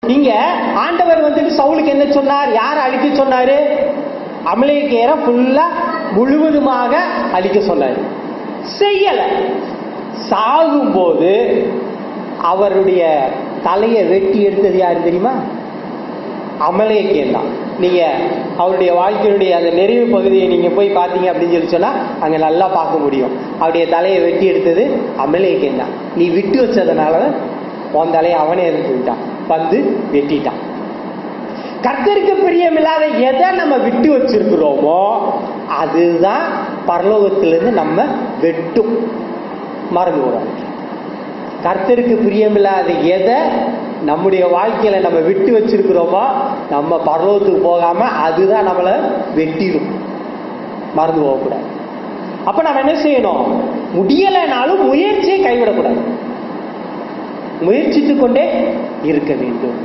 இங்க ஆண்டவர் வந்துட்டு சவுலுக்கு என்ன சொன்னார்? யார் அழிக்க சொன்னாரு? அமலேக்கியரை ஃபுல்லா முழுவதுமாக அழிக்க சொன்னார். செய்யல. சாகும் போது அவருடைய தலையை வெட்டி எடுத்தது யாரு தெரியுமா? அமலேக்கியன் தான். நீங்க அவருடைய வாழ்க்கையுடைய அந்த நிறைவு பகுதியை நீங்க போய் பார்த்தீங்க அப்படின்னு சொல்லி சொன்னா அங்க நல்லா பார்க்க முடியும். அவருடைய தலையை வெட்டி எடுத்தது அமலேக்கியன் தான். நீ விட்டு வச்சதுனால உன் தலையை அவனே எடுத்துட்டான், வந்து வெட்டிட்டான். கர்த்தருக்கு பிரியமில்லாத எதை நம்ம விட்டு வச்சிருக்கிறோமோ அதுதான் பரலோகத்திலிருந்து நம்ம வெட்டும். மறந்து போறோம். கர்த்தருக்கு பிரியமில்லாத எதை நம்முடைய வாழ்க்கையில நம்ம விட்டு வச்சிருக்கிறோமோ நம்ம பரலோகத்துக்கு போகாம அதுதான் நம்மளை வெட்டிடும். மறந்து போகக்கூடாது. அப்ப நம்ம என்ன செய்யணும்? முடியலைனாலும் முயற்சியை கைவிடக்கூடாது. முயற்சித்துக் கொண்டே இருக்க வேண்டும்.